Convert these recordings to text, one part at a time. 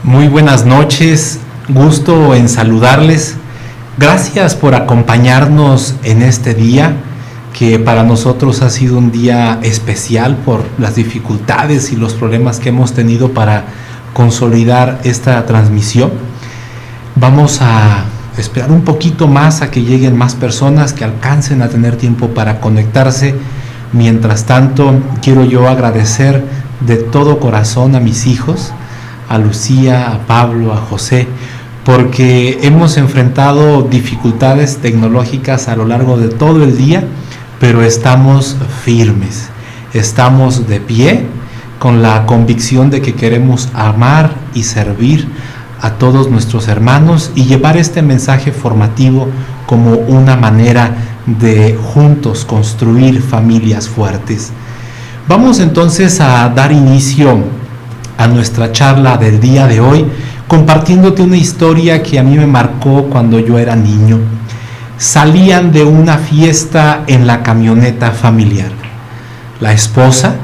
Muy buenas noches, gusto en saludarles. Gracias por acompañarnos en este día, que para nosotros ha sido un día especial por las dificultades y los problemas que hemos tenido para consolidar esta transmisión. Vamos a esperar un poquito más a que lleguen más personas, que alcancen a tener tiempo para conectarse. Mientras tanto, quiero yo agradecer de todo corazón a mis hijos, a Lucía, a Pablo, a José, porque hemos enfrentado dificultades tecnológicas a lo largo de todo el día, pero estamos firmes, estamos de pie, con la convicción de que queremos amar y servir a todos nuestros hermanos y llevar este mensaje formativo como una manera de juntos construir familias fuertes. Vamos entonces a dar inicio a nuestra charla del día de hoy, compartiéndote una historia que a mí me marcó cuando yo era niño. Salían de una fiesta en la camioneta familiar. La esposa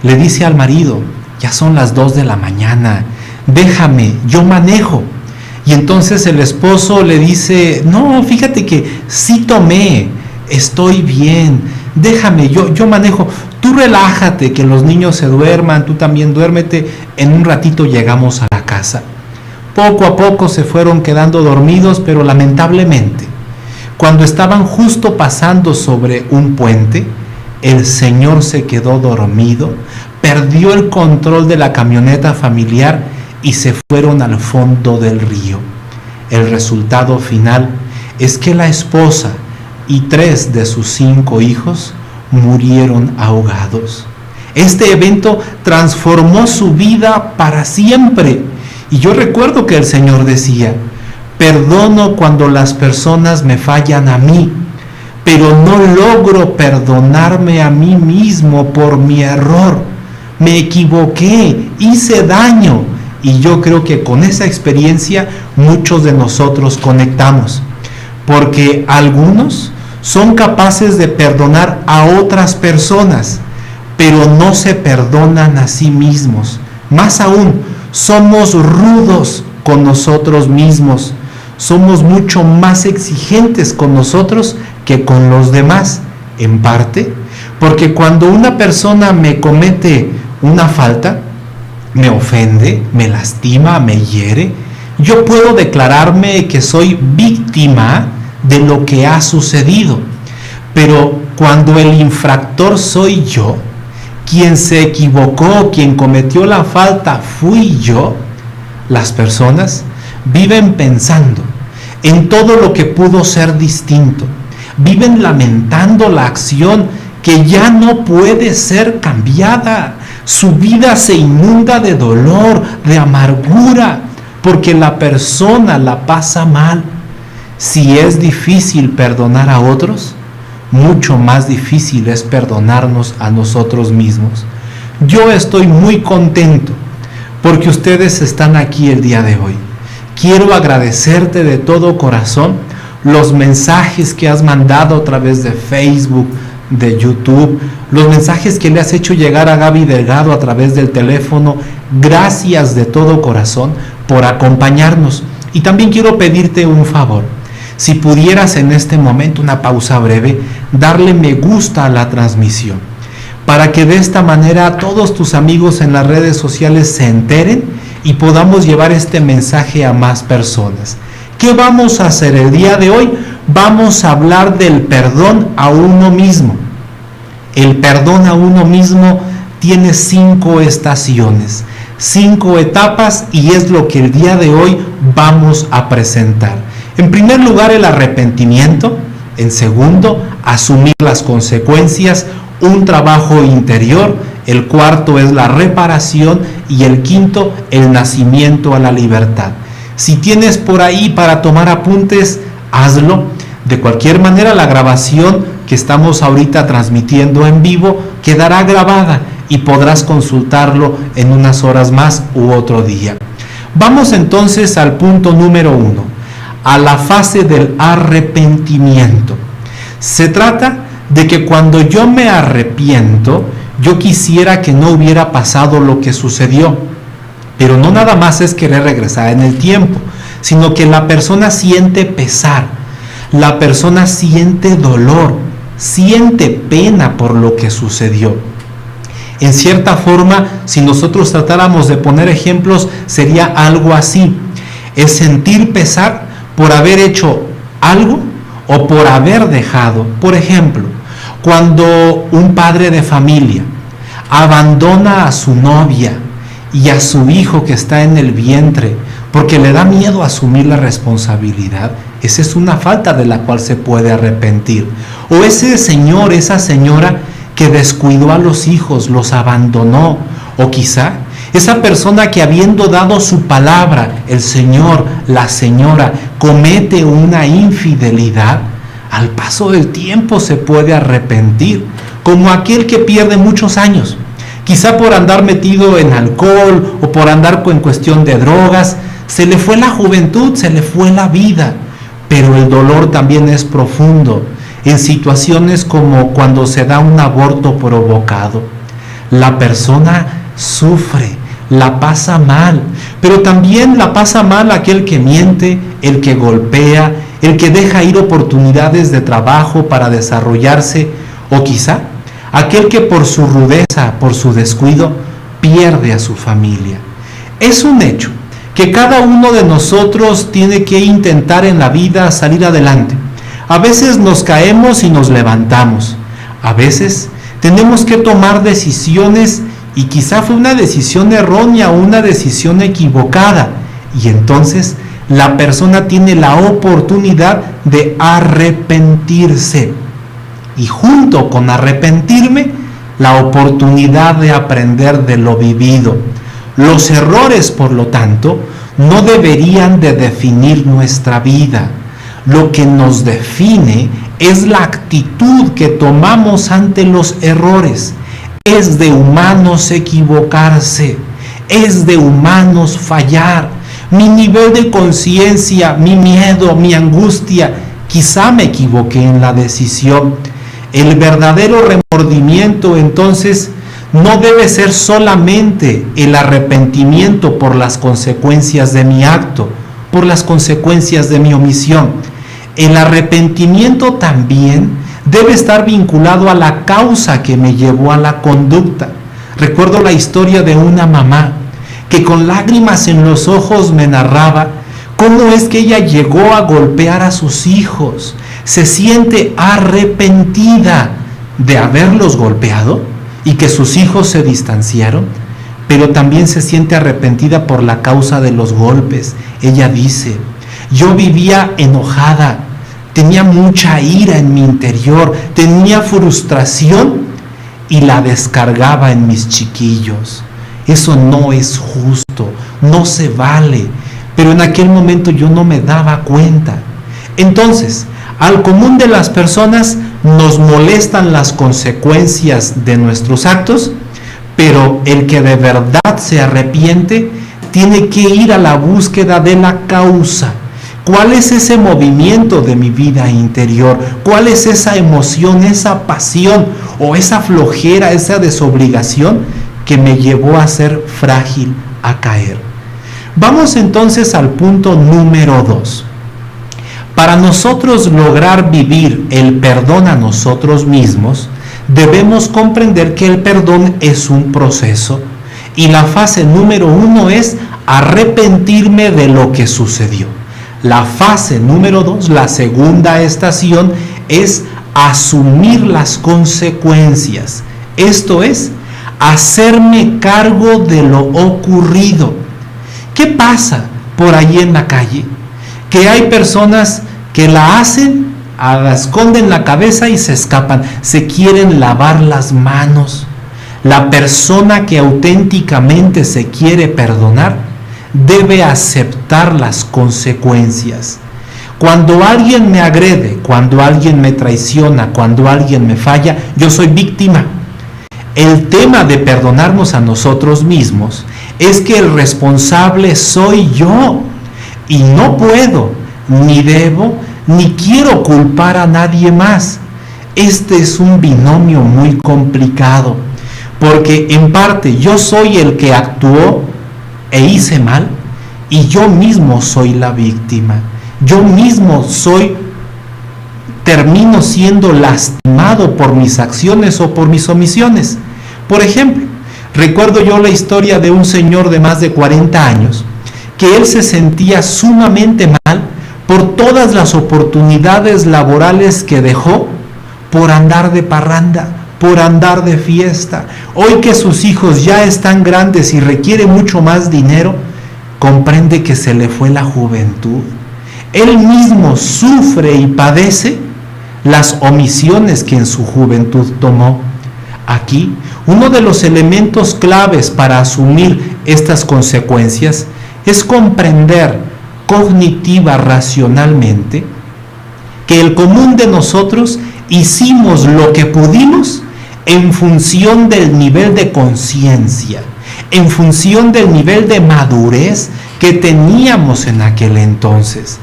le dice al marido: ya son las 2 de la mañana, déjame, yo manejo. Y entonces el esposo le dice: no, fíjate que sí tomé, estoy bien, déjame, yo manejo, tú relájate, que los niños se duerman, tú también duérmete, en un ratito llegamos a la casa. Poco a poco se fueron quedando dormidos, pero lamentablemente, cuando estaban justo pasando sobre un puente, el señor se quedó dormido, perdió el control de la camioneta familiar y se fueron al fondo del río. El resultado final es que la esposa y 3 de sus 5 hijos murieron ahogados. Este evento transformó su vida para siempre. Y yo recuerdo que el Señor decía: perdono cuando las personas me fallan a mí, pero no logro perdonarme a mí mismo por mi error. Me equivoqué, hice daño. Y yo creo que con esa experiencia muchos de nosotros conectamos, porque algunos son capaces de perdonar a otras personas, pero no se perdonan a sí mismos. Más aún, somos rudos con nosotros mismos, somos mucho más exigentes con nosotros que con los demás, en parte porque cuando una persona me comete una falta, me ofende, me lastima, me hiere, yo puedo declararme que soy víctima de lo que ha sucedido. Pero cuando el infractor soy yo, quien se equivocó, quien cometió la falta fui yo, las personas viven pensando en todo lo que pudo ser distinto, viven lamentando la acción que ya no puede ser cambiada. Su vida se inunda de dolor, de amargura, porque la persona la pasa mal. Si es difícil perdonar a otros, mucho más difícil es perdonarnos a nosotros mismos. Yo estoy muy contento porque ustedes están aquí el día de hoy. Quiero agradecerte de todo corazón los mensajes que has mandado a través de Facebook, de YouTube, los mensajes que le has hecho llegar a Gaby Delgado a través del teléfono. Gracias de todo corazón por acompañarnos. Y también quiero pedirte un favor. Si pudieras en este momento, una pausa breve, darle me gusta a la transmisión, para que de esta manera todos tus amigos en las redes sociales se enteren y podamos llevar este mensaje a más personas. ¿Qué vamos a hacer el día de hoy? Vamos a hablar del perdón a uno mismo. El perdón a uno mismo tiene 5 estaciones, 5 etapas, y es lo que el día de hoy vamos a presentar. En primer lugar, el arrepentimiento. En segundo, asumir las consecuencias, un trabajo interior. El cuarto es la reparación y el quinto, el nacimiento a la libertad. Si tienes por ahí para tomar apuntes, hazlo. De cualquier manera, la grabación que estamos ahorita transmitiendo en vivo quedará grabada y podrás consultarlo en unas horas más u otro día. Vamos entonces al punto número 1, a la fase del arrepentimiento. Se trata de que cuando yo me arrepiento, yo quisiera que no hubiera pasado lo que sucedió. Pero no nada más es querer regresar en el tiempo, sino que la persona siente pesar, la persona siente dolor, siente pena por lo que sucedió. En cierta forma, si nosotros tratáramos de poner ejemplos, sería algo así: es sentir pesar por haber hecho algo o por haber dejado. Por ejemplo, cuando un padre de familia abandona a su novia y a su hijo que está en el vientre porque le da miedo asumir la responsabilidad, esa es una falta de la cual se puede arrepentir. O ese señor, esa señora que descuidó a los hijos, los abandonó. O quizá esa persona que, habiendo dado su palabra, el señor, la señora, comete una infidelidad, al paso del tiempo se puede arrepentir, como aquel que pierde muchos años, quizá por andar metido en alcohol o por andar en cuestión de drogas. Se le fue la juventud, se le fue la vida, pero el dolor también es profundo en situaciones como cuando se da un aborto provocado. La persona sufre, la pasa mal, pero también la pasa mal aquel que miente, el que golpea, el que deja ir oportunidades de trabajo para desarrollarse, o quizá aquel que por su rudeza, por su descuido, pierde a su familia. Es un hecho que cada uno de nosotros tiene que intentar en la vida salir adelante. A veces nos caemos y nos levantamos. A veces tenemos que tomar decisiones y quizá fue una decisión errónea o una decisión equivocada. Y entonces la persona tiene la oportunidad de arrepentirse. Y junto con arrepentirme, la oportunidad de aprender de lo vivido. Los errores, por lo tanto, no deberían de definir nuestra vida. Lo que nos define es la actitud que tomamos ante los errores. Es de humanos equivocarse, es de humanos fallar. Mi nivel de conciencia, mi miedo, mi angustia, quizá me equivoqué en la decisión. El verdadero remordimiento, entonces, no debe ser solamente el arrepentimiento por las consecuencias de mi acto, por las consecuencias de mi omisión. El arrepentimiento también debe estar vinculado a la causa que me llevó a la conducta. Recuerdo la historia de una mamá que con lágrimas en los ojos me narraba cómo es que ella llegó a golpear a sus hijos. Se siente arrepentida de haberlos golpeado y que sus hijos se distanciaron, pero también se siente arrepentida por la causa de los golpes. Ella dice: yo vivía enojada, tenía mucha ira en mi interior, tenía frustración y la descargaba en mis chiquillos. Eso no es justo, no se vale, pero en aquel momento yo no me daba cuenta. Entonces, al común de las personas nos molestan las consecuencias de nuestros actos, pero el que de verdad se arrepiente tiene que ir a la búsqueda de la causa. ¿Cuál es ese movimiento de mi vida interior? ¿Cuál es esa emoción, esa pasión o esa flojera, esa desobligación que me llevó a ser frágil, a caer? Vamos entonces al punto número 2. Para nosotros lograr vivir el perdón a nosotros mismos, debemos comprender que el perdón es un proceso y la fase número 1 es arrepentirme de lo que sucedió. La fase número 2, la segunda estación, es asumir las consecuencias. Esto es, hacerme cargo de lo ocurrido. ¿Qué pasa por ahí en la calle? Que hay personas que la hacen, esconden la cabeza y se escapan, se quieren lavar las manos. La persona que auténticamente se quiere perdonar debe aceptar las consecuencias. Cuando alguien me agrede, cuando alguien me traiciona, cuando alguien me falla, yo soy víctima. El tema de perdonarnos a nosotros mismos es que el responsable soy yo y no puedo, ni debo, ni quiero culpar a nadie más. Este es un binomio muy complicado, porque en parte yo soy el que actuó, e hice mal, y yo mismo soy la víctima. Yo mismo termino siendo lastimado por mis acciones o por mis omisiones. Por ejemplo, recuerdo yo la historia de un señor de más de 40 años, que él se sentía sumamente mal por todas las oportunidades laborales que dejó por andar de parranda, por andar de fiesta. Hoy que sus hijos ya están grandes y requiere mucho más dinero, comprende que se le fue la juventud. Él mismo sufre y padece las omisiones que en su juventud tomó. Aquí, uno de los elementos claves para asumir estas consecuencias es comprender cognitiva, racionalmente, que el común de nosotros hicimos lo que pudimos en función del nivel de conciencia, en función del nivel de madurez que teníamos en aquel entonces.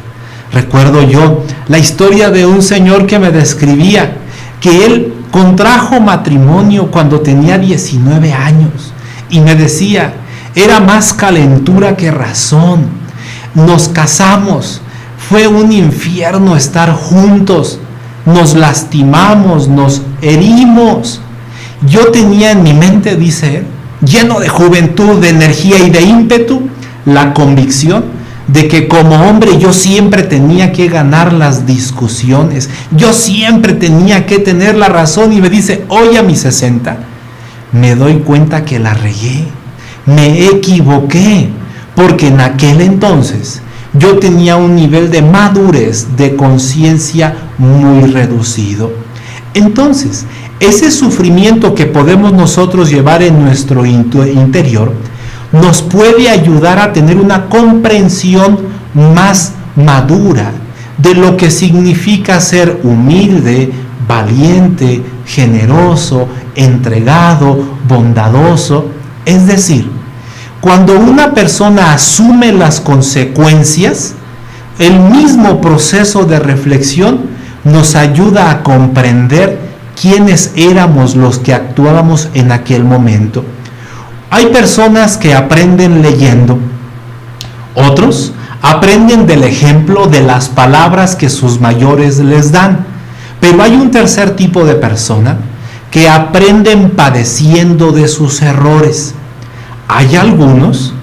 Recuerdo yo la historia de un señor que me describía que él contrajo matrimonio cuando tenía 19 años y me decía, era más calentura que razón. Nos casamos, fue un infierno estar juntos, nos lastimamos, nos herimos. Yo tenía en mi mente, dice él, lleno de juventud, de energía y de ímpetu, la convicción de que como hombre yo siempre tenía que ganar las discusiones, yo siempre tenía que tener la razón, y me dice, hoy a mis 60, me doy cuenta que la regué, me equivoqué, porque en aquel entonces yo tenía un nivel de madurez, de conciencia muy reducido. Entonces, ese sufrimiento que podemos nosotros llevar en nuestro interior nos puede ayudar a tener una comprensión más madura de lo que significa ser humilde, valiente, generoso, entregado, bondadoso. Es decir, cuando una persona asume las consecuencias, el mismo proceso de reflexión nos ayuda a comprender quiénes éramos los que actuábamos en aquel momento. Hay personas que aprenden leyendo, otros aprenden del ejemplo de las palabras que sus mayores les dan, pero hay un tercer tipo de persona que aprenden padeciendo de sus errores. Hay algunos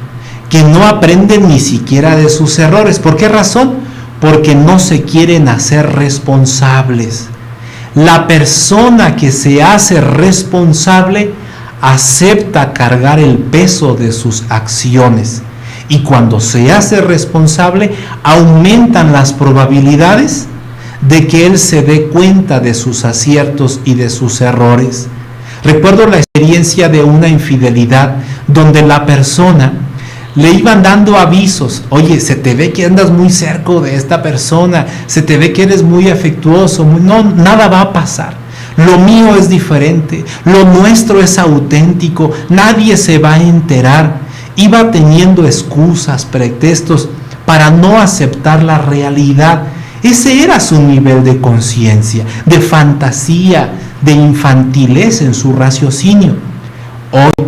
que no aprenden ni siquiera de sus errores. ¿Por qué razón? Porque no se quieren hacer responsables. La persona que se hace responsable acepta cargar el peso de sus acciones, y cuando se hace responsable aumentan las probabilidades de que él se dé cuenta de sus aciertos y de sus errores. Recuerdo la experiencia de una infidelidad donde la persona le iban dando avisos, oye, se te ve que andas muy cerca de esta persona, se te ve que eres muy afectuoso, no, nada va a pasar. Lo mío es diferente, lo nuestro es auténtico, nadie se va a enterar. Iba teniendo excusas, pretextos para no aceptar la realidad. Ese era su nivel de conciencia, de fantasía, de infantilez en su raciocinio. Hoy,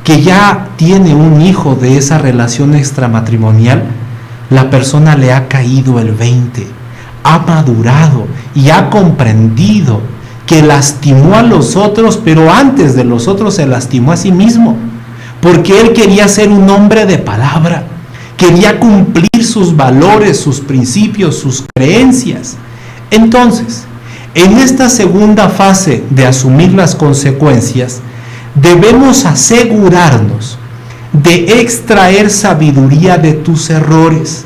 que ya tiene un hijo de esa relación extramatrimonial, la persona le ha caído el 20, ha madurado y ha comprendido que lastimó a los otros, pero antes de los otros se lastimó a sí mismo, porque él quería ser un hombre de palabra, quería cumplir sus valores, sus principios, sus creencias. Entonces, en esta segunda fase de asumir las consecuencias, debemos asegurarnos de extraer sabiduría de tus errores,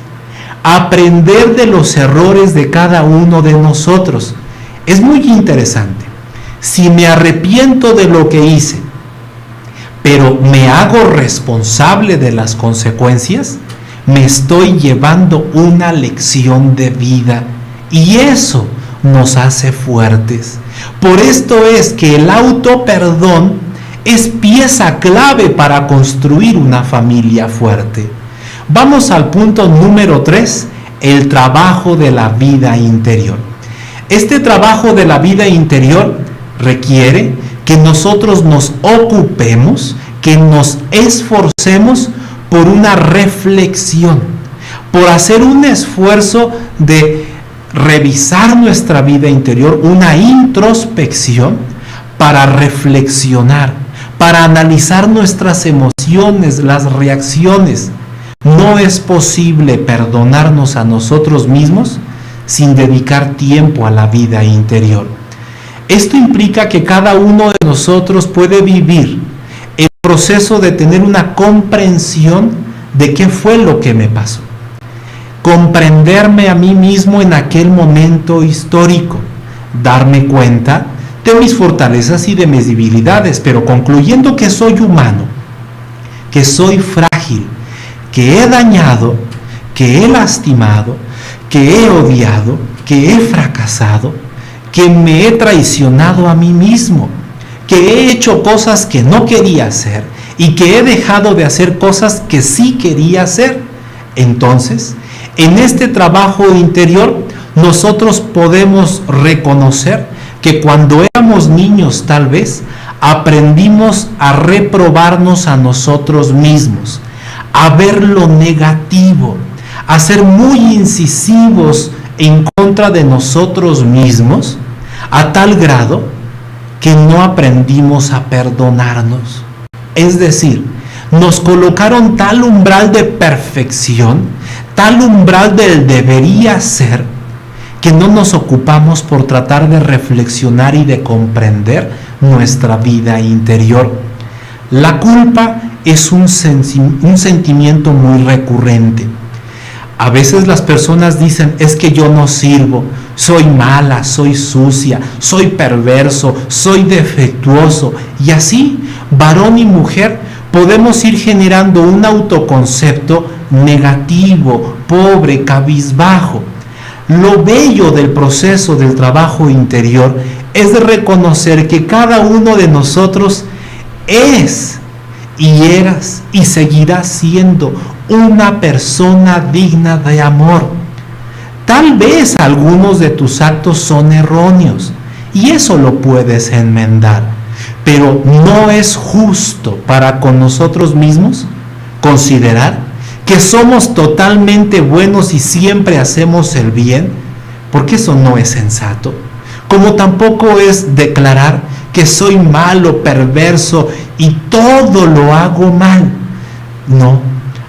aprender de los errores de cada uno de nosotros. Es muy interesante. Si me arrepiento de lo que hice, pero me hago responsable de las consecuencias, me estoy llevando una lección de vida, y eso nos hace fuertes. Por esto es que el autoperdón es pieza clave para construir una familia fuerte. Vamos al punto número 3, el trabajo de la vida interior. Este trabajo de la vida interior requiere que nosotros nos ocupemos, que nos esforcemos por una reflexión, por hacer un esfuerzo de revisar nuestra vida interior, una introspección para reflexionar, para analizar nuestras emociones, las reacciones. No es posible perdonarnos a nosotros mismos sin dedicar tiempo a la vida interior. Esto implica que cada uno de nosotros puede vivir el proceso de tener una comprensión de qué fue lo que me pasó. Comprenderme a mí mismo en aquel momento histórico, darme cuenta de mis fortalezas y de mis debilidades, pero concluyendo que soy humano, que soy frágil, que he dañado, que he lastimado, que he odiado, que he fracasado, que me he traicionado a mí mismo, que he hecho cosas que no quería hacer y que he dejado de hacer cosas que sí quería hacer. Entonces, en este trabajo interior, nosotros podemos reconocer que cuando éramos niños, tal vez, aprendimos a reprobarnos a nosotros mismos, a ver lo negativo, a ser muy incisivos en contra de nosotros mismos, a tal grado que no aprendimos a perdonarnos. Es decir, nos colocaron tal umbral de perfección, tal umbral del debería ser, que no nos ocupamos por tratar de reflexionar y de comprender nuestra vida interior. La culpa es un sentimiento muy recurrente. A veces las personas dicen, es que yo no sirvo, soy mala, soy sucia, soy perverso, soy defectuoso. Y así, varón y mujer, podemos ir generando un autoconcepto negativo, pobre, cabizbajo. Lo bello del proceso del trabajo interior es reconocer que cada uno de nosotros es y eras y seguirá siendo una persona digna de amor. Tal vez algunos de tus actos son erróneos y eso lo puedes enmendar, pero no es justo para con nosotros mismos considerar que somos totalmente buenos y siempre hacemos el bien, porque eso no es sensato. Como tampoco es declarar que soy malo, perverso y todo lo hago mal. No,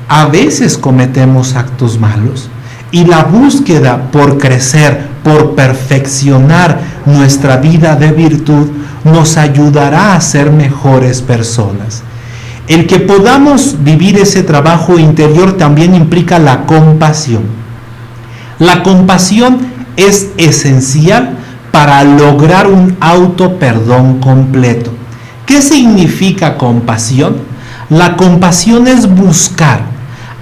a veces cometemos actos malos y la búsqueda por crecer, por perfeccionar nuestra vida de virtud nos ayudará a ser mejores personas. El que podamos vivir ese trabajo interior también implica la compasión. La compasión es esencial para lograr un autoperdón completo. ¿Qué significa compasión? La compasión es buscar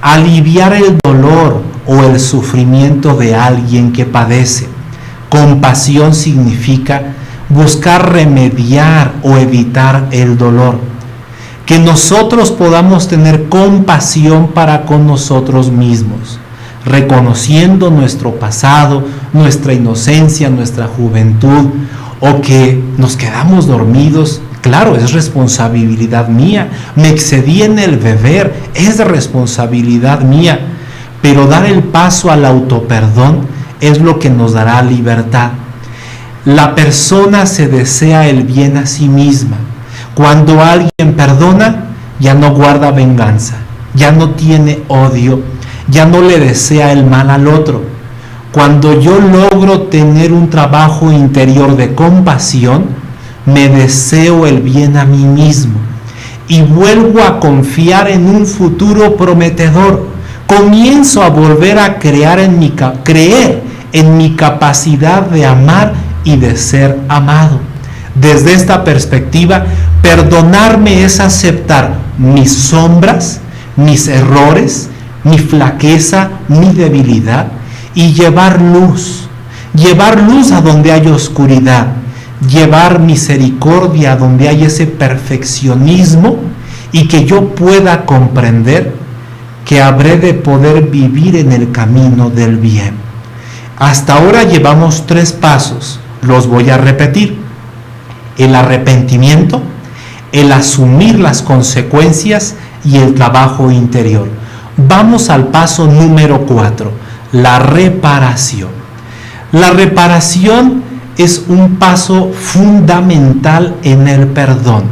aliviar el dolor o el sufrimiento de alguien que padece. Compasión significa buscar remediar o evitar el dolor. Que nosotros podamos tener compasión para con nosotros mismos, reconociendo nuestro pasado, nuestra inocencia, nuestra juventud, o que nos quedamos dormidos. Claro, es responsabilidad mía. Me excedí en el beber, es responsabilidad mía. Pero dar el paso al autoperdón es lo que nos dará libertad. La persona se desea el bien a sí misma. Cuando alguien perdona, ya no guarda venganza, ya no tiene odio, ya no le desea el mal al otro. Cuando yo logro tener un trabajo interior de compasión, me deseo el bien a mí mismo y vuelvo a confiar en un futuro prometedor. Comienzo a volver a creer en mi capacidad de amar y de ser amado. Desde esta perspectiva, perdonarme es aceptar mis sombras, mis errores, mi flaqueza, mi debilidad y llevar luz a donde hay oscuridad, llevar misericordia a donde hay ese perfeccionismo y que yo pueda comprender que habré de poder vivir en el camino del bien. Hasta ahora llevamos 3 pasos, los voy a repetir. El arrepentimiento, el asumir las consecuencias y el trabajo interior. Vamos al paso número 4, la reparación. La reparación es un paso fundamental en el perdón.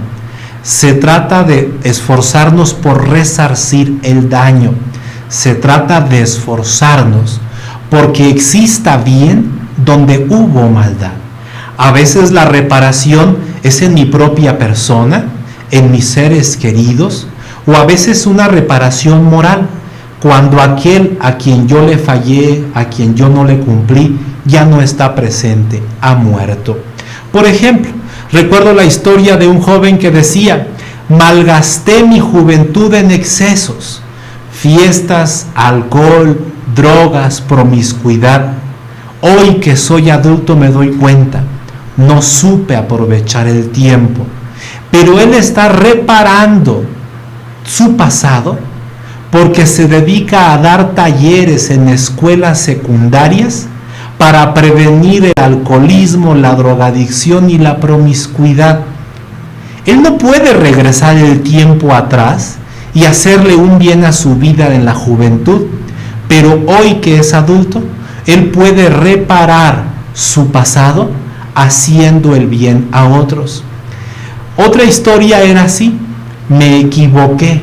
Se trata de esforzarnos por resarcir el daño. Se trata de esforzarnos porque exista bien donde hubo maldad. A veces la reparación es en mi propia persona, en mis seres queridos, o a veces una reparación moral, cuando aquel a quien yo le fallé, a quien yo no le cumplí, ya no está presente, ha muerto. Por ejemplo, recuerdo la historia de un joven que decía: malgasté mi juventud en excesos, fiestas, alcohol, drogas, promiscuidad. Hoy que soy adulto me doy cuenta, no supe aprovechar el tiempo. Pero él está reparando su pasado porque se dedica a dar talleres en escuelas secundarias para prevenir el alcoholismo, la drogadicción y la promiscuidad. Él no puede regresar el tiempo atrás y hacerle un bien a su vida en la juventud, pero hoy que es adulto, él puede reparar su pasado haciendo el bien a otros. Otra historia era así: me equivoqué,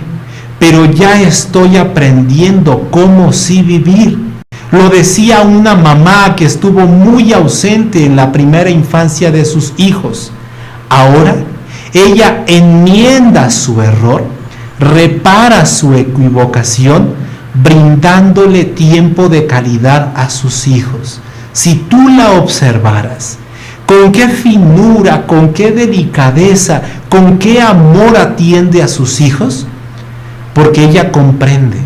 pero ya estoy aprendiendo cómo sí vivir. Lo decía una mamá que estuvo muy ausente en la primera infancia de sus hijos. Ahora ella enmienda su error, repara su equivocación, brindándole tiempo de calidad a sus hijos. Si tú la observaras, con qué finura, con qué delicadeza, con qué amor atiende a sus hijos, porque ella comprende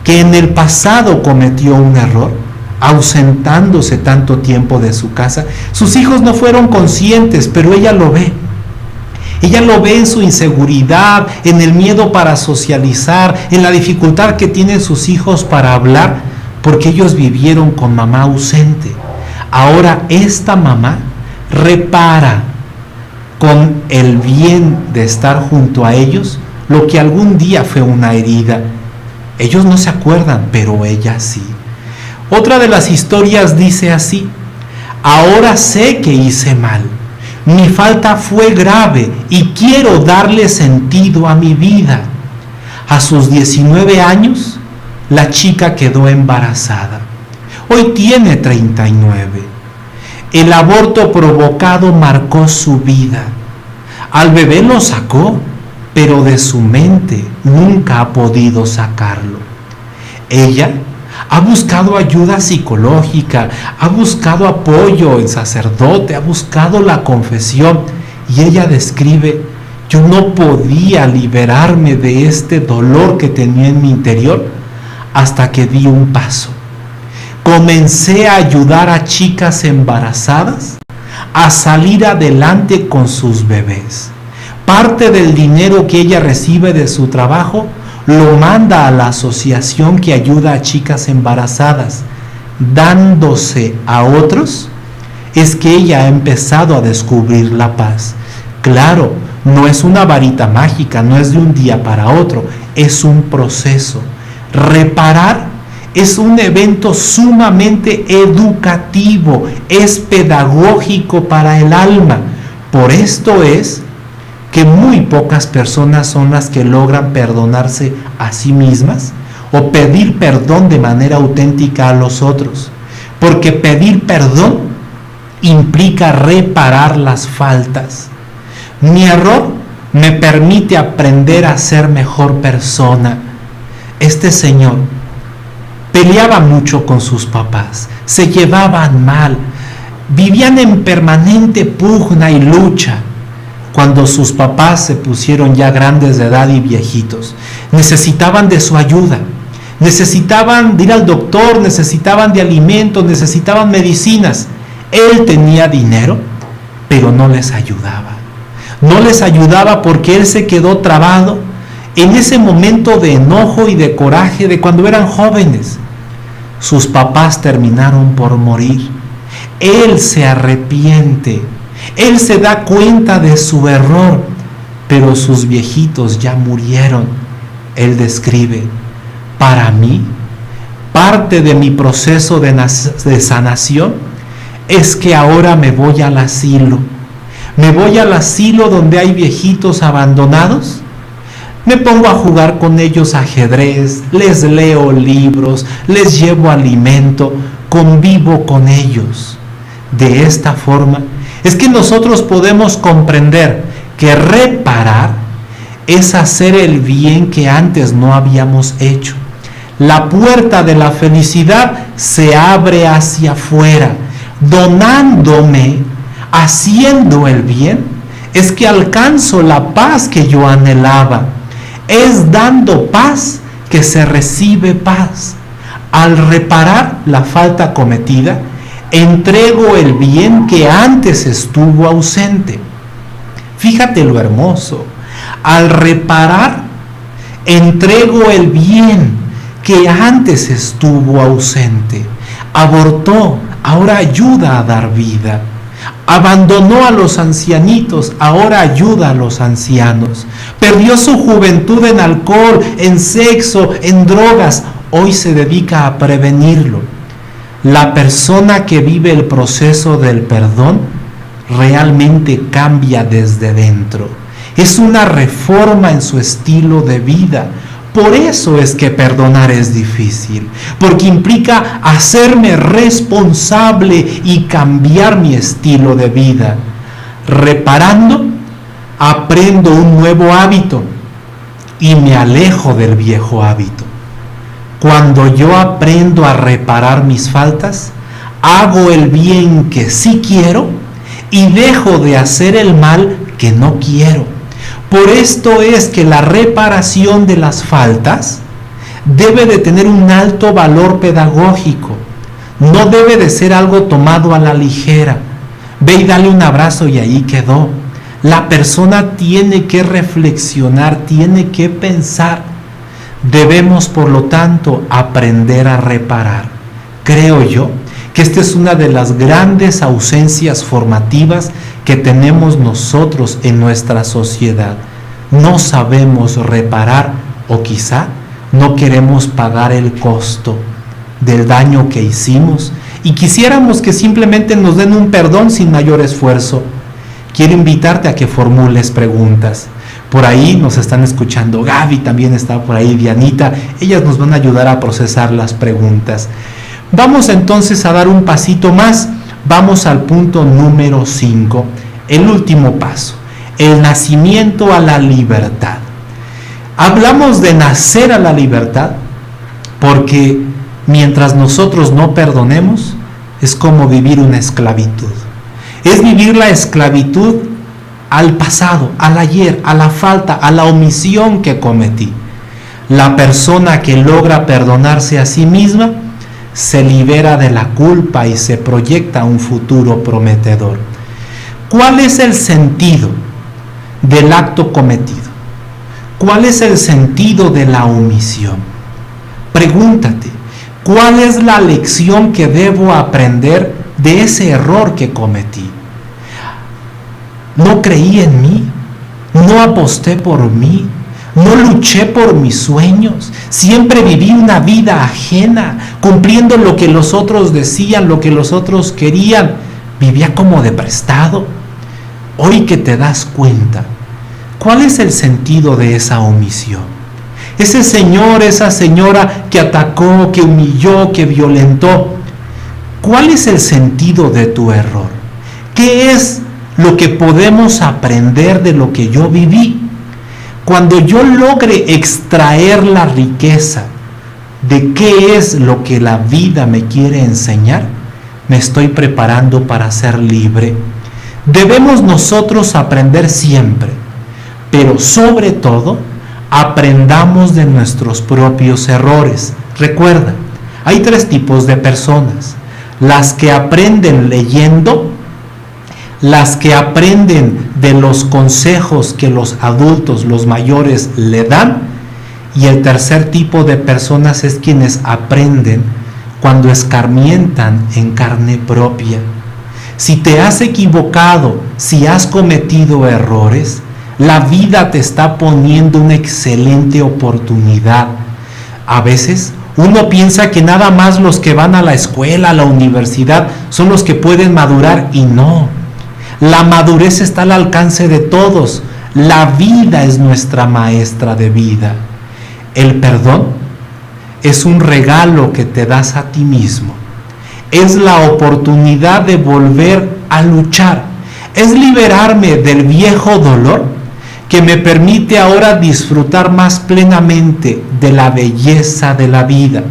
que en el pasado cometió un error, ausentándose tanto tiempo de su casa. Sus hijos no fueron conscientes, pero ella lo ve. Ella lo ve en su inseguridad, en el miedo para socializar, en la dificultad que tienen sus hijos para hablar, porque ellos vivieron con mamá ausente. Ahora esta mamá repara con el bien de estar junto a ellos lo que algún día fue una herida. Ellos no se acuerdan, pero ella sí. Otra de las historias dice así: ahora sé que hice mal, mi falta fue grave y quiero darle sentido a mi vida. A sus 19 años, la chica quedó embarazada. Hoy tiene 39. El aborto provocado marcó su vida. Al bebé lo sacó, pero de su mente nunca ha podido sacarlo. Ella ha buscado ayuda psicológica, ha buscado apoyo en sacerdote, ha buscado la confesión, y ella describe: yo no podía liberarme de este dolor que tenía en mi interior hasta que di un paso. Comencé a ayudar a chicas embarazadas a salir adelante con sus bebés. Parte del dinero que ella recibe de su trabajo lo manda a la asociación que ayuda a chicas embarazadas. Dándose a otros, es que ella ha empezado a descubrir la paz. Claro, no es una varita mágica, no es de un día para otro, es un proceso. Reparar es un evento sumamente educativo, es pedagógico para el alma. Por esto es que muy pocas personas son las que logran perdonarse a sí mismas o pedir perdón de manera auténtica a los otros, porque pedir perdón implica reparar las faltas. Mi error me permite aprender a ser mejor persona. Este señor peleaba mucho con sus papás, se llevaban mal, vivían en permanente pugna y lucha. Cuando sus papás se pusieron ya grandes de edad y viejitos, necesitaban de su ayuda, necesitaban de ir al doctor, necesitaban de alimentos, necesitaban medicinas. Él tenía dinero, pero no les ayudaba. No les ayudaba porque él se quedó trabado en ese momento de enojo y de coraje de cuando eran jóvenes. Sus papás terminaron por morir. Él se arrepiente. Él se da cuenta de su error, pero sus viejitos ya murieron. él describe: para mí, parte de mi proceso de sanación es que ahora me voy al asilo. Me voy al asilo donde hay viejitos abandonados. Me pongo a jugar con ellos ajedrez, les leo libros, les llevo alimento, convivo con ellos. De esta forma es que nosotros podemos comprender que reparar es hacer el bien que antes no habíamos hecho. La puerta de la felicidad se abre hacia afuera. Donándome, haciendo el bien, es que alcanzo la paz que yo anhelaba. Es dando paz que se recibe paz. Al reparar la falta cometida, entrego el bien que antes estuvo ausente. Fíjate lo hermoso. Al reparar, entrego el bien que antes estuvo ausente. Abortó, ahora ayuda a dar vida. Abandonó a los ancianitos, ahora ayuda a los ancianos. Perdió su juventud en alcohol, en sexo, en drogas, hoy se dedica a prevenirlo. La persona que vive el proceso del perdón realmente cambia desde dentro. Es una reforma en su estilo de vida. Por eso es que perdonar es difícil, porque implica hacerme responsable y cambiar mi estilo de vida. Reparando, aprendo un nuevo hábito y me alejo del viejo hábito. Cuando yo aprendo a reparar mis faltas, hago el bien que sí quiero y dejo de hacer el mal que no quiero. Por esto es que la reparación de las faltas debe de tener un alto valor pedagógico. No debe de ser algo tomado a la ligera. Ve y dale un abrazo y ahí quedó. La persona tiene que reflexionar, tiene que pensar. Debemos, por lo tanto, aprender a reparar. Creo yo que esta es una de las grandes ausencias formativas que tenemos nosotros en nuestra sociedad. No sabemos reparar o quizá no queremos pagar el costo del daño que hicimos y quisiéramos que simplemente nos den un perdón sin mayor esfuerzo. Quiero invitarte a que formules preguntas. Por ahí nos están escuchando Gaby, también está por ahí Dianita. Ellas nos van a ayudar a procesar las preguntas. Vamos entonces a dar un pasito más. Vamos al punto número 5, el último paso, el nacimiento a la libertad. Hablamos de nacer a la libertad porque mientras nosotros no perdonemos, es como vivir una esclavitud. Es vivir la esclavitud al pasado, al ayer, a la falta, a la omisión que cometí. La persona que logra perdonarse a sí misma se libera de la culpa y se proyecta a un futuro prometedor. ¿Cuál es el sentido del acto cometido? ¿Cuál es el sentido de la omisión? Pregúntate, ¿cuál es la lección que debo aprender de ese error que cometí? No creí en mí, no aposté por mí, no luché por mis sueños, siempre viví una vida ajena, cumpliendo lo que los otros decían, lo que los otros querían, vivía como de prestado. Hoy que te das cuenta, ¿cuál es el sentido de esa omisión? Ese señor, esa señora que atacó, que humilló, que violentó, ¿cuál es el sentido de tu error? ¿Qué es lo que podemos aprender de lo que yo viví? Cuando yo logre extraer la riqueza de qué es lo que la vida me quiere enseñar, me estoy preparando para ser libre. Debemos nosotros aprender siempre, pero sobre todo, aprendamos de nuestros propios errores. Recuerda, hay 3 tipos de personas: las que aprenden leyendo, las que aprenden de los consejos que los adultos, los mayores, le dan, y el tercer tipo de personas es quienes aprenden cuando escarmientan en carne propia. Si te has equivocado, si has cometido errores, La vida te está poniendo una excelente oportunidad. A veces uno piensa que nada más los que van a la escuela, a la universidad, son los que pueden madurar, y no. La madurez está al alcance de todos. La vida es nuestra maestra de vida. El perdón es un regalo que te das a ti mismo. Es la oportunidad de volver a luchar. Es liberarme del viejo dolor que me permite ahora disfrutar más plenamente de la belleza de la vida.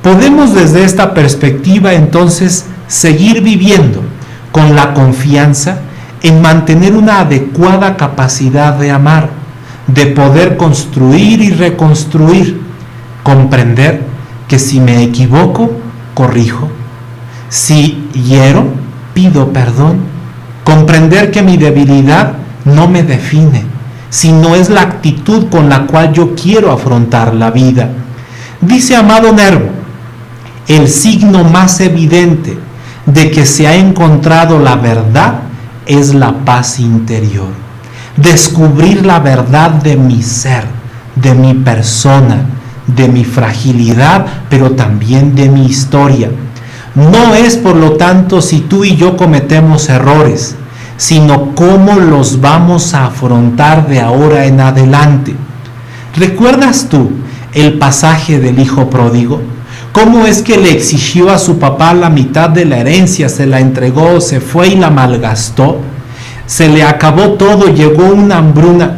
Podemos desde esta perspectiva entonces seguir viviendo con la confianza en mantener una adecuada capacidad de amar, de poder construir y reconstruir, comprender que si me equivoco, corrijo, si hiero, pido perdón, comprender que mi debilidad no me define, sino es la actitud con la cual yo quiero afrontar la vida. Dice Amado Nervo, el signo más evidente de que se ha encontrado la verdad es la paz interior. Descubrir la verdad de mi ser, de mi persona, de mi fragilidad, pero también de mi historia. No es, por lo tanto, si tú y yo cometemos errores, sino cómo los vamos a afrontar de ahora en adelante. ¿Recuerdas tú el pasaje del hijo pródigo? ¿Cómo es que le exigió a su papá la mitad de la herencia, se la entregó, se fue y la malgastó? Se le acabó todo, llegó una hambruna,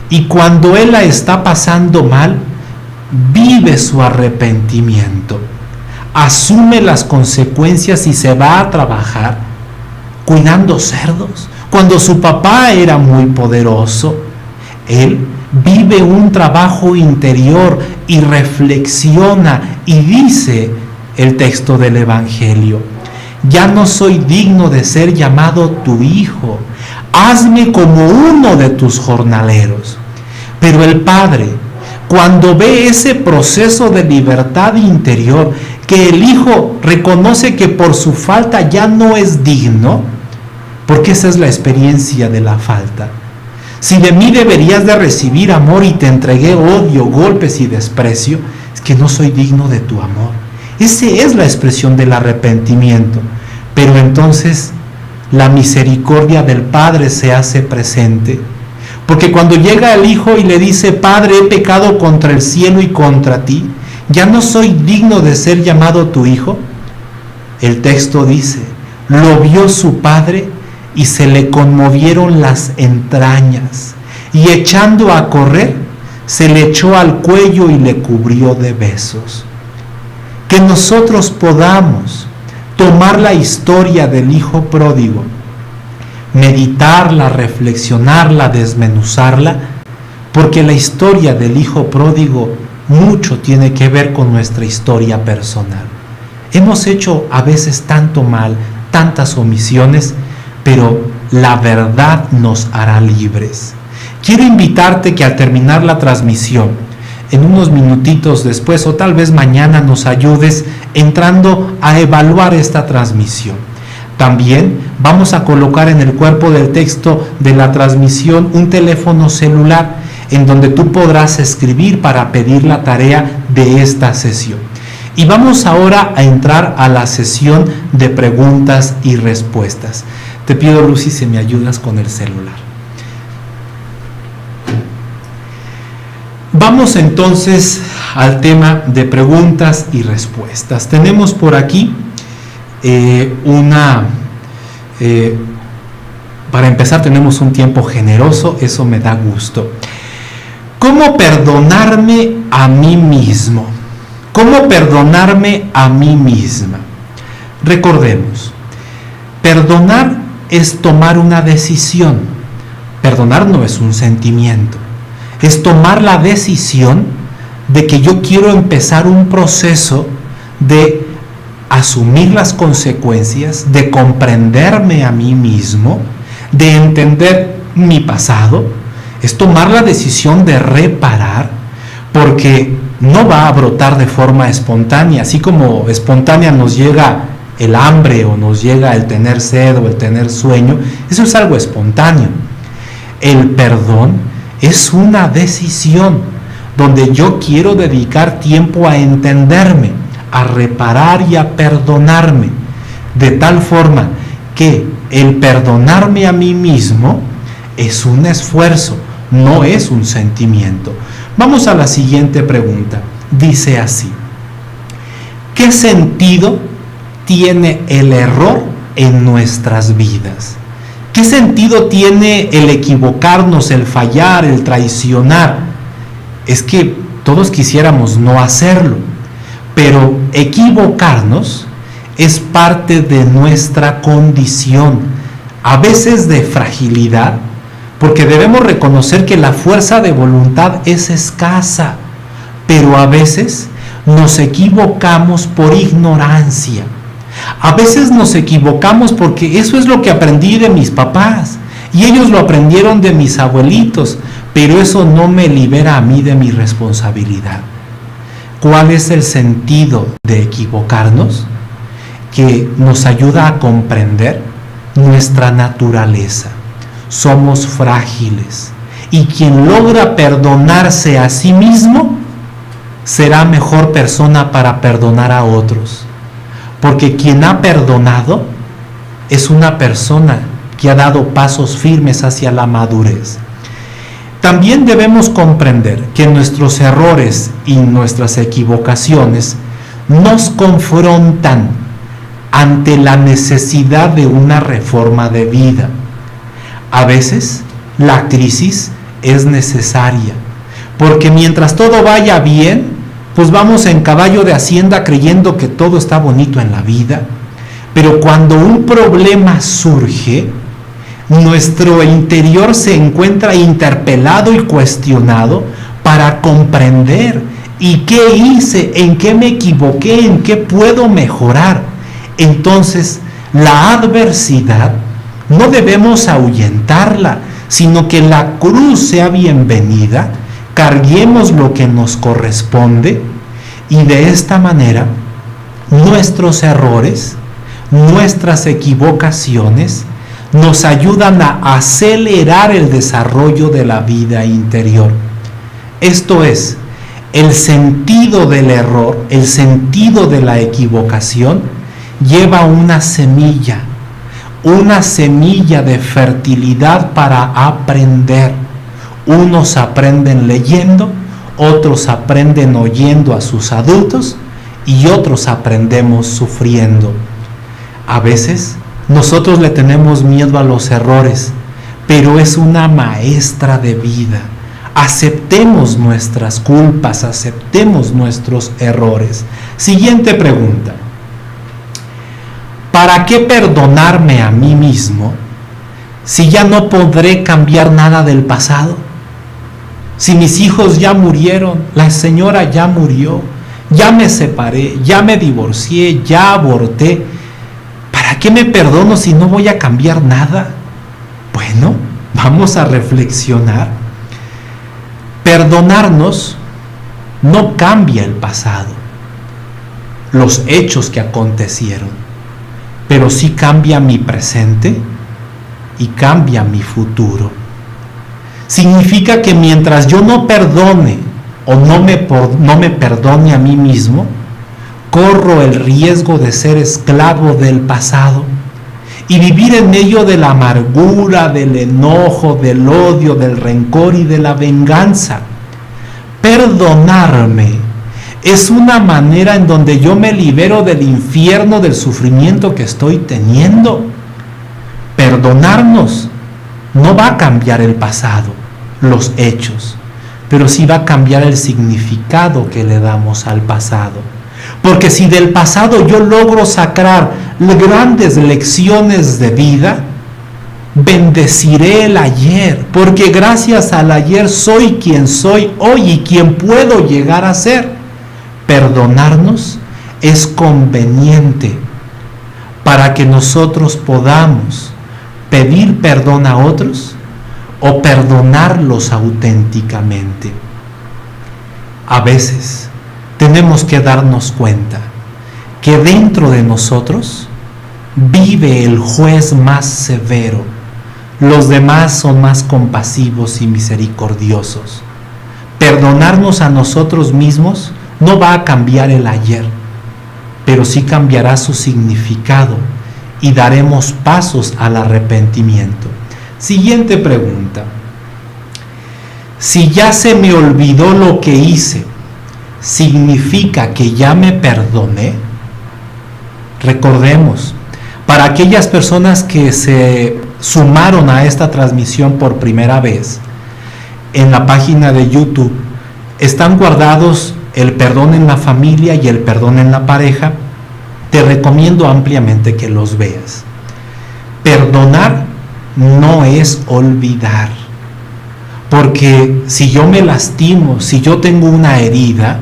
y cuando él la está pasando mal, vive su arrepentimiento, asume las consecuencias y se va a trabajar cuidando cerdos, cuando su papá era muy poderoso. Él vive un trabajo interior y reflexiona y dice el texto del Evangelio: ya no soy digno de ser llamado tu hijo, hazme como uno de tus jornaleros. Pero el padre, cuando ve ese proceso de libertad interior, que el hijo reconoce que por su falta ya no es digno, porque esa es la experiencia de la falta. Si de mí deberías de recibir amor y te entregué odio, golpes y desprecio, es que no soy digno de tu amor. Esa es la expresión del arrepentimiento. Pero entonces la misericordia del Padre se hace presente, porque cuando llega el hijo y le dice: Padre, he pecado contra el cielo y contra ti, ya no soy digno de ser llamado tu hijo, el texto dice: lo vio su padre y se le conmovieron las entrañas, y echando a correr, se le echó al cuello y le cubrió de besos. Que nosotros podamos tomar la historia del hijo pródigo, meditarla, reflexionarla, desmenuzarla, porque la historia del hijo pródigo mucho tiene que ver con nuestra historia personal. Hemos hecho a veces tanto mal, tantas omisiones, pero la verdad nos hará libres. Quiero invitarte que al terminar la transmisión, en unos minutitos después o tal vez mañana, nos ayudes entrando a evaluar esta transmisión. También vamos a colocar en el cuerpo del texto de la transmisión un teléfono celular en donde tú podrás escribir para pedir la tarea de esta sesión. Y vamos ahora a entrar a la sesión de preguntas y respuestas. Te pido, Lucy, si me ayudas con el celular. Vamos entonces al tema de preguntas y respuestas. Tenemos por aquí para empezar tenemos un tiempo generoso, eso me da gusto. ¿Cómo perdonarme a mí mismo? ¿Cómo perdonarme a mí misma? Recordemos, perdonar es tomar una decisión. Perdonar no es un sentimiento. Es tomar la decisión de que yo quiero empezar un proceso de asumir las consecuencias, de comprenderme a mí mismo, de entender mi pasado. Es tomar la decisión de reparar, porque no va a brotar de forma espontánea. Así como espontánea nos llega el hambre o nos llega el tener sed o el tener sueño, eso es algo espontáneo. El perdón es una decisión donde yo quiero dedicar tiempo a entenderme, a reparar y a perdonarme, de tal forma que el perdonarme a mí mismo es un esfuerzo, no es un sentimiento. Vamos a la siguiente pregunta. Dice así: ¿qué sentido tiene el error en nuestras vidas? ¿Qué sentido tiene el equivocarnos, el fallar, el traicionar? Es que todos quisiéramos no hacerlo, pero equivocarnos es parte de nuestra condición, a veces de fragilidad, porque debemos reconocer que la fuerza de voluntad es escasa, pero a veces nos equivocamos por ignorancia. A veces nos equivocamos porque eso es lo que aprendí de mis papás y ellos lo aprendieron de mis abuelitos, pero eso no me libera a mí de mi responsabilidad. ¿Cuál es el sentido de equivocarnos? Que nos ayuda a comprender nuestra naturaleza. Somos frágiles y quien logra perdonarse a sí mismo será mejor persona para perdonar a otros, porque quien ha perdonado es una persona que ha dado pasos firmes hacia la madurez. También debemos comprender que nuestros errores y nuestras equivocaciones nos confrontan ante la necesidad de una reforma de vida. A veces la crisis es necesaria, porque mientras todo vaya bien, pues vamos en caballo de hacienda creyendo que todo está bonito en la vida, pero cuando un problema surge, nuestro interior se encuentra interpelado y cuestionado para comprender y qué hice, en qué me equivoqué, en qué puedo mejorar. Entonces, la adversidad no debemos ahuyentarla, sino que la cruz sea bienvenida, carguemos lo que nos corresponde y de esta manera nuestros errores, nuestras equivocaciones nos ayudan a acelerar el desarrollo de la vida interior. Esto es, el sentido del error, el sentido de la equivocación lleva una semilla de fertilidad para aprender. Unos aprenden leyendo, otros aprenden oyendo a sus adultos y otros aprendemos sufriendo. A veces nosotros le tenemos miedo a los errores, pero es una maestra de vida. Aceptemos nuestras culpas, aceptemos nuestros errores. Siguiente pregunta: ¿para qué perdonarme a mí mismo si ya no podré cambiar nada del pasado? Si mis hijos ya murieron, la señora ya murió, ya me separé, ya me divorcié, ya aborté, ¿para qué me perdono si no voy a cambiar nada? Bueno, vamos a reflexionar. Perdonarnos no cambia el pasado, los hechos que acontecieron, pero sí cambia mi presente y cambia mi futuro. Significa que mientras yo no perdone o no me perdone a mí mismo, corro el riesgo de ser esclavo del pasado y vivir en medio de la amargura, del enojo, del odio, del rencor y de la venganza. Perdonarme es una manera en donde yo me libero del infierno, del sufrimiento que estoy teniendo. Perdonarnos no va a cambiar el pasado, los hechos, pero sí va a cambiar el significado que le damos al pasado. Porque si del pasado yo logro sacar grandes lecciones de vida, bendeciré el ayer, porque gracias al ayer soy quien soy hoy y quien puedo llegar a ser. Perdonarnos es conveniente para que nosotros podamos pedir perdón a otros o perdonarlos auténticamente. A veces tenemos que darnos cuenta que dentro de nosotros vive el juez más severo, los demás son más compasivos y misericordiosos. Perdonarnos a nosotros mismos no va a cambiar el ayer, pero sí cambiará su significado y daremos pasos al arrepentimiento. Siguiente pregunta. Si ya se me olvidó lo que hice, ¿significa que ya me perdoné? Recordemos, para aquellas personas que se sumaron a esta transmisión por primera vez, en la página de YouTube están guardados el perdón en la familia y el perdón en la pareja. Te recomiendo ampliamente que los veas. Perdonar no es olvidar, porque si yo me lastimo, si yo tengo una herida,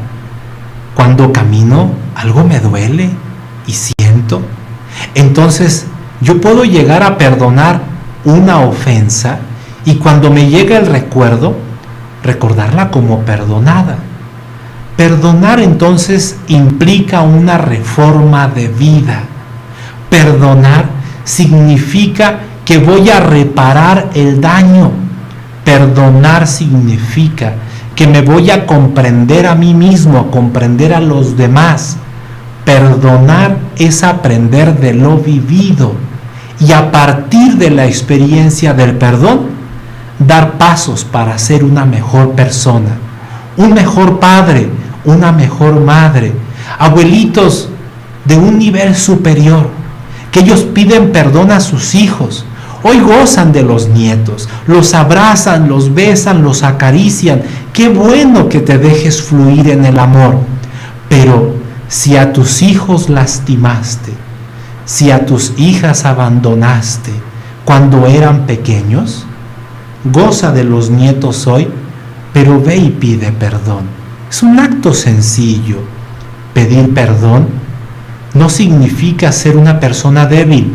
cuando camino algo me duele y siento. Entonces yo puedo llegar a perdonar una ofensa y cuando me llega el recuerdo, recordarla como perdonada. Perdonar entonces implica una reforma de vida. Perdonar significa que voy a reparar el daño. Perdonar significa que me voy a comprender a mí mismo, a comprender a los demás. Perdonar es aprender de lo vivido y a partir de la experiencia del perdón, dar pasos para ser una mejor persona, un mejor padre, una mejor madre, abuelitos de un nivel superior, que ellos piden perdón a sus hijos. Hoy gozan de los nietos, los abrazan, los besan, los acarician. Qué bueno que te dejes fluir en el amor. Pero si a tus hijos lastimaste, si a tus hijas abandonaste cuando eran pequeños, goza de los nietos hoy, pero ve y pide perdón. Es un acto sencillo. Pedir perdón no significa ser una persona débil.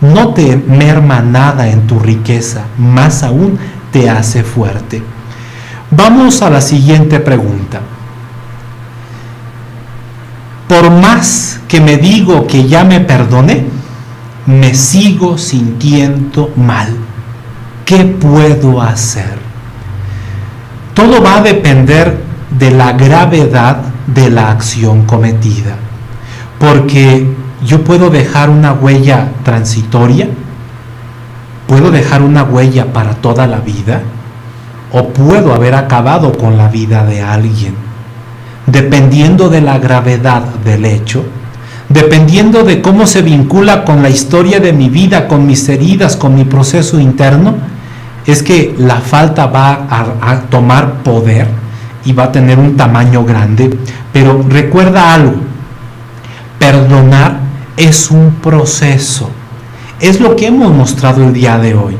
No te merma nada en tu riqueza, más aún te hace fuerte. Vamos a la siguiente pregunta. Por más que me digo que ya me perdoné, me sigo sintiendo mal. ¿Qué puedo hacer? Todo va a depender de la gravedad de la acción cometida, porque yo puedo dejar una huella transitoria, puedo dejar una huella para toda la vida, o puedo haber acabado con la vida de alguien. Dependiendo de la gravedad del hecho, dependiendo de cómo se vincula con la historia de mi vida, con mis heridas, con mi proceso interno, es que la falta va a tomar poder y va a tener un tamaño grande. Pero recuerda algo, perdonar es un proceso, es lo que hemos mostrado el día de hoy.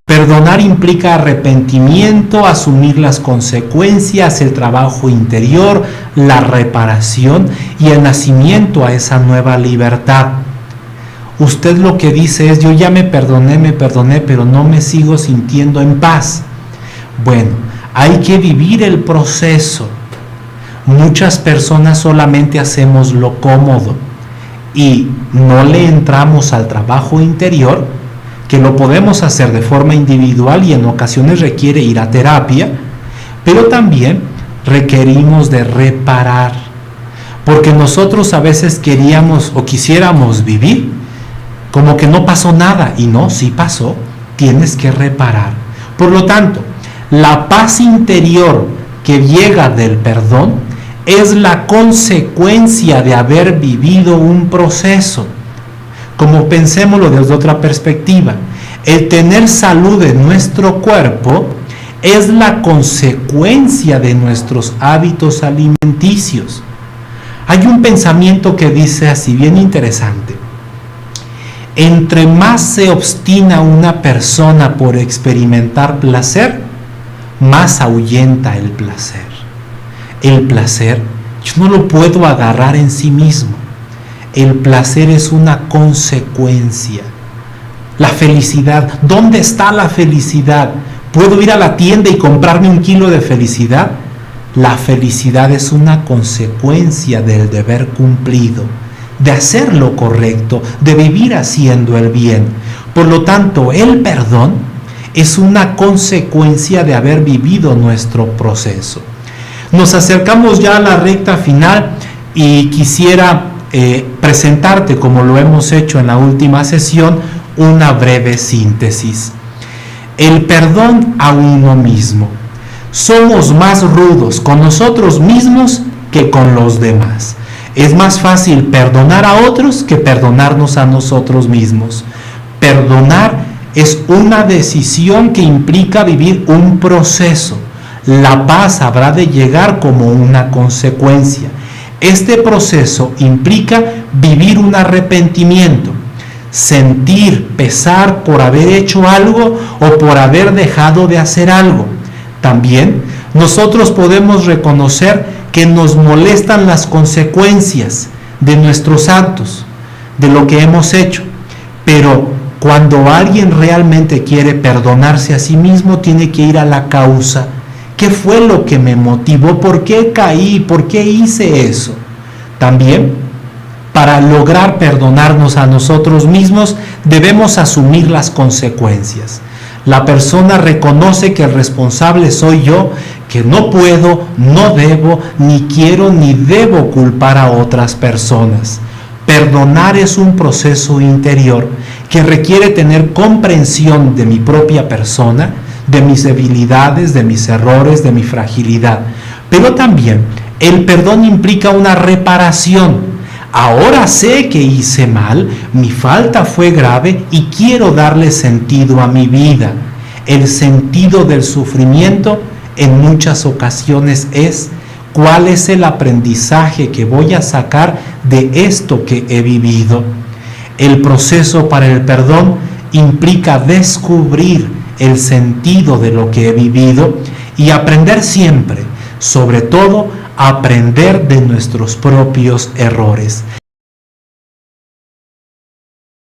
Perdonar implica arrepentimiento, asumir las consecuencias, el trabajo interior, la reparación y el nacimiento a esa nueva libertad. Usted lo que dice es: yo ya me perdoné, pero no me sigo sintiendo en paz. Bueno, hay que vivir el proceso. Muchas personas solamente hacemos lo cómodo y no le entramos al trabajo interior, que lo podemos hacer de forma individual y en ocasiones requiere ir a terapia, pero también requerimos de reparar, porque nosotros a veces queríamos o quisiéramos vivir como que no pasó nada, y no, sí pasó, tienes que reparar. Por lo tanto, la paz interior que llega del perdón es la consecuencia de haber vivido un proceso. Como pensémoslo desde otra perspectiva, el tener salud en nuestro cuerpo es la consecuencia de nuestros hábitos alimenticios. Hay un pensamiento que dice así, bien interesante: entre más se obstina una persona por experimentar placer, más ahuyenta el placer. El placer yo no lo puedo agarrar en sí mismo. El placer es una consecuencia. La felicidad, ¿dónde está la felicidad? ¿Puedo ir a la tienda y comprarme 1 kilo de felicidad? La felicidad es una consecuencia del deber cumplido, de hacer lo correcto, de vivir haciendo el bien. Por lo tanto, el perdón es una consecuencia de haber vivido nuestro proceso. Nos acercamos ya a la recta final y quisiera presentarte, como lo hemos hecho en la última sesión, una breve síntesis. El perdón a uno mismo. Somos más rudos con nosotros mismos que con los demás. Es más fácil perdonar a otros que perdonarnos a nosotros mismos. Perdonar es una decisión que implica vivir un proceso. La paz habrá de llegar como una consecuencia. Este proceso implica vivir un arrepentimiento, sentir pesar por haber hecho algo o por haber dejado de hacer algo. También nosotros podemos reconocer que nos molestan las consecuencias de nuestros actos, de lo que hemos hecho, pero cuando alguien realmente quiere perdonarse a sí mismo, tiene que ir a la causa. ¿Qué fue lo que me motivó? ¿Por qué caí? ¿Por qué hice eso? También, para lograr perdonarnos a nosotros mismos, debemos asumir las consecuencias. La persona reconoce que el responsable soy yo, que no puedo, no debo, ni quiero, ni debo culpar a otras personas. Perdonar es un proceso interior que requiere tener comprensión de mi propia persona, de mis debilidades, de mis errores, de mi fragilidad. Pero también el perdón implica una reparación. Ahora sé que hice mal, mi falta fue grave y quiero darle sentido a mi vida. El sentido del sufrimiento en muchas ocasiones es: ¿cuál es el aprendizaje que voy a sacar de esto que he vivido? El proceso para el perdón implica descubrir el sentido de lo que he vivido y aprender siempre, sobre todo, aprender de nuestros propios errores.